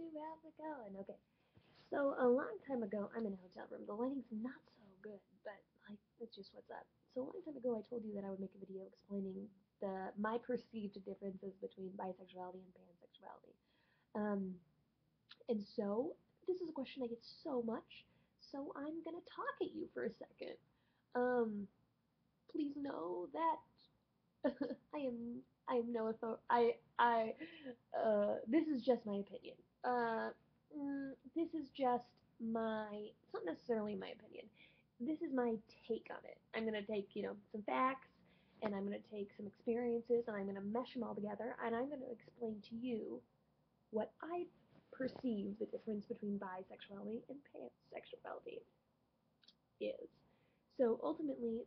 YouTube, how's it going? Okay, so a long time ago, I'm in a hotel room. The lighting's not so good, but like it's just what's up. So a long time ago, I told you that I would make a video explaining my perceived differences between bisexuality and pansexuality. Um, and so this is a question I get so much, so I'm gonna talk at you for a second. Um, Please know that I am no author. This is just my opinion. This is just it's not necessarily my opinion. This is my take on it. I'm gonna take, some facts, and I'm gonna take some experiences, and I'm gonna mesh them all together, and I'm gonna explain to you what I perceive the difference between bisexuality and pansexuality is. So ultimately,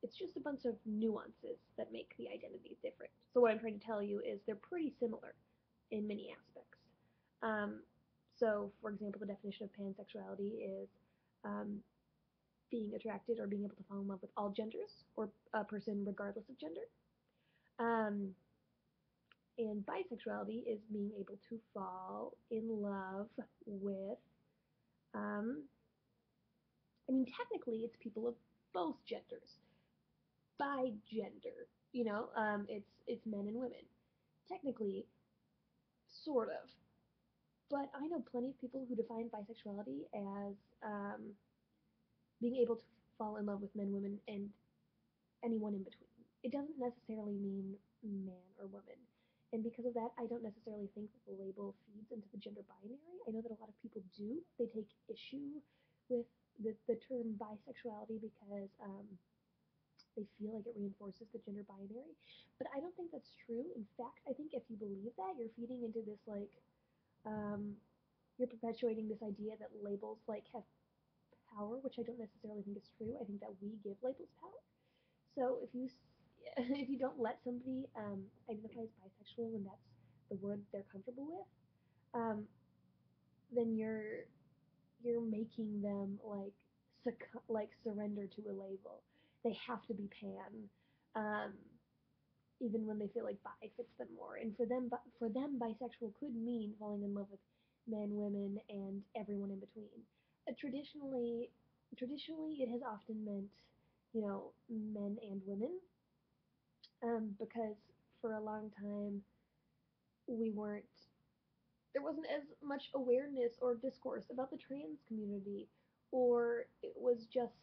it's just a bunch of nuances that make the identities different. So what I'm trying to tell you is they're pretty similar in many aspects. Um, so, for example, the definition of pansexuality is um, being attracted or being able to fall in love with all genders or a person regardless of gender. Um, and bisexuality is being able to fall in love with um, technically, it's people of both genders. By gender, it's men and women. Technically, sort of. But I know plenty of people who define bisexuality as being able to fall in love with men, women, and anyone in between. It doesn't necessarily mean man or woman. And because of that, I don't necessarily think that the label feeds into the gender binary. I know that a lot of people do. They take issue with the term bisexuality because they feel like it reinforces the gender binary. But I don't think that's true. In fact, I think if you believe that, you're feeding into this um, you're perpetuating this idea that labels have power, which I don't necessarily think is true. I think that we give labels power. So if you if you don't let somebody identify as bisexual when that's the word they're comfortable with, um, then you're making them surrender to a label. They have to be pan, um, even when they feel like bi fits them more. And for them, bisexual could mean falling in love with men, women, and everyone in between. Traditionally, it has often meant, men and women, because for a long time we weren't there wasn't as much awareness or discourse about the trans community, or it was just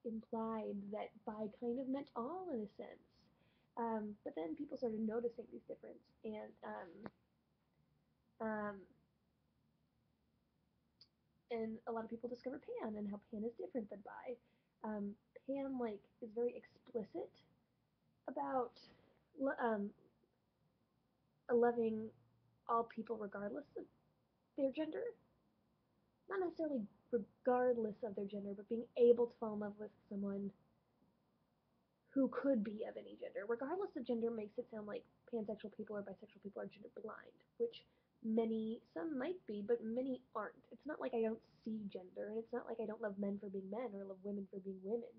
implied that bi kind of meant all in a sense. But then people started noticing these differences, um, and a lot of people discovered pan and how pan is different than bi. Pan is very explicit about um, loving all people regardless of their gender, not necessarily regardless of their gender, but being able to fall in love with someone who could be of any gender. Regardless of gender makes it sound like pansexual people or bisexual people are gender blind, which some might be, but many aren't. It's not like I don't see gender, and it's not like I don't love men for being men, or love women for being women,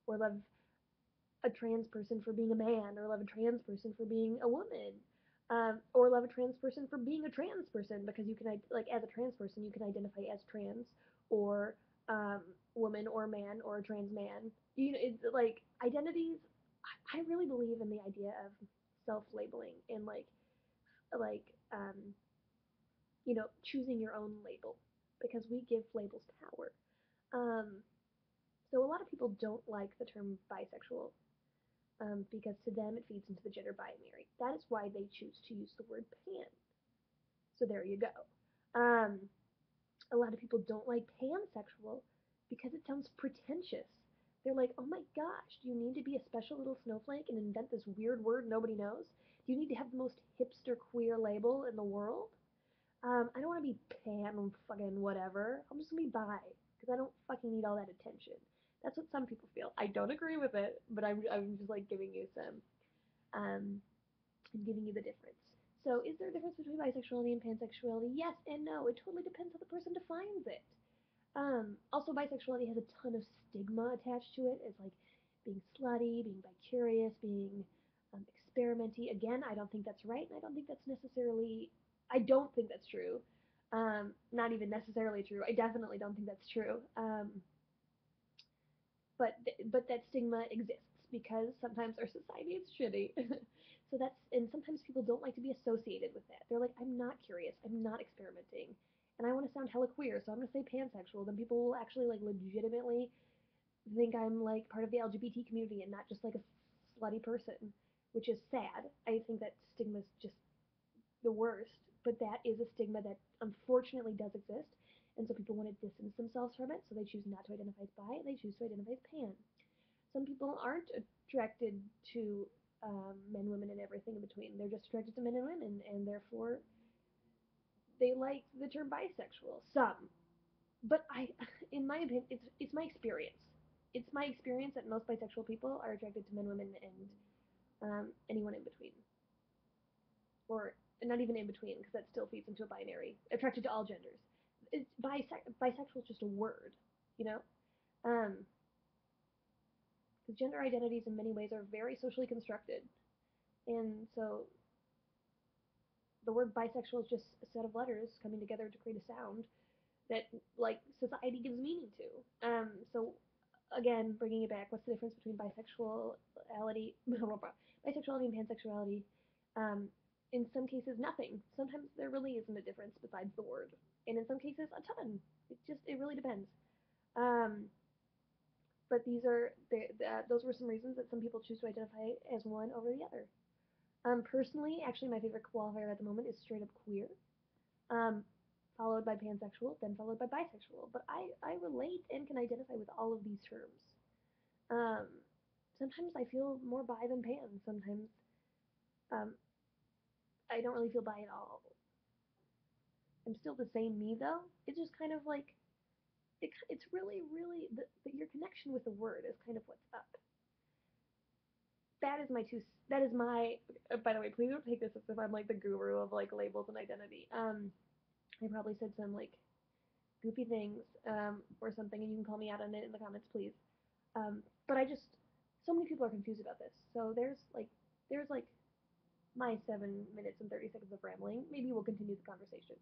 or love a trans person for being a man, or love a trans person for being a woman, or love a trans person for being a trans person, because you can, as a trans person, you can identify as trans, or um, woman, or man, or a trans man. It's like identities. I really believe in the idea of self-labeling and like choosing your own label, because we give labels power. Um, so a lot of people don't like the term bisexual, because to them it feeds into the gender binary. That is why they choose to use the word pan. So there you go. Um, a lot of people don't like pansexual because it sounds pretentious. They're like, oh my gosh, do you need to be a special little snowflake and invent this weird word nobody knows? Do you need to have the most hipster queer label in the world? I don't want to be pan fucking whatever. I'm just gonna be bi because I don't fucking need all that attention. That's what some people feel. I don't agree with it, but I'm just giving you um I'm giving you the difference. So is there a difference between bisexuality and pansexuality? Yes and no. It totally depends how the person defines it. Also, bisexuality has a ton of stigma attached to it. It's like being slutty, being bi-curious, being experimenty. Again, I don't think that's right, and I don't think that's true. Not even necessarily true. I definitely don't think that's true. But that stigma exists because sometimes our society is shitty. So that's and sometimes people don't like to be associated with that. They're like, I'm not curious, I'm not experimenting, and I want to sound hella queer, so I'm gonna say pansexual. Then people will actually like legitimately think I'm like part of the LGBT community and not just like a slutty person, which is sad. I think that stigma is just the worst, but that is a stigma that unfortunately does exist. And so people want to distance themselves from it, so they choose not to identify as bi, they choose to identify as pan. Some people aren't attracted to men, women, and everything in between. They're just attracted to men and women, and therefore they like the term bisexual. Some, but in my opinion, it's my experience. It's my experience that most bisexual people are attracted to men, women, and anyone in between, or not even in between, because that still feeds into a binary. Attracted to all genders. Bisexual is just a word, you know. Um, because gender identities in many ways are very socially constructed, and so the word bisexual is just a set of letters coming together to create a sound that like society gives meaning to. So again, bringing it back, what's the difference between bisexuality, bisexuality and pansexuality? Um, in some cases, nothing. Sometimes there really isn't a difference besides the word, and in some cases, a ton. It really depends. Um, but those were some reasons that some people choose to identify as one over the other. Personally, actually, my favorite qualifier at the moment is straight up queer, um, followed by pansexual, then followed by bisexual. But I relate and can identify with all of these terms. Um, Sometimes I feel more bi than pan. Sometimes um, I don't really feel bi at all. I'm still the same me though. It's just kind of like it's really your connection with the word is kind of what's up. That is my two. That is my. By the way, please don't take this as if I'm like the guru of like labels and identity. I probably said some like goofy things or something, and you can call me out on it in the comments, please. But I just so many people are confused about this. So there's like my 7 minutes and 30 seconds of rambling. Maybe we'll continue the conversation.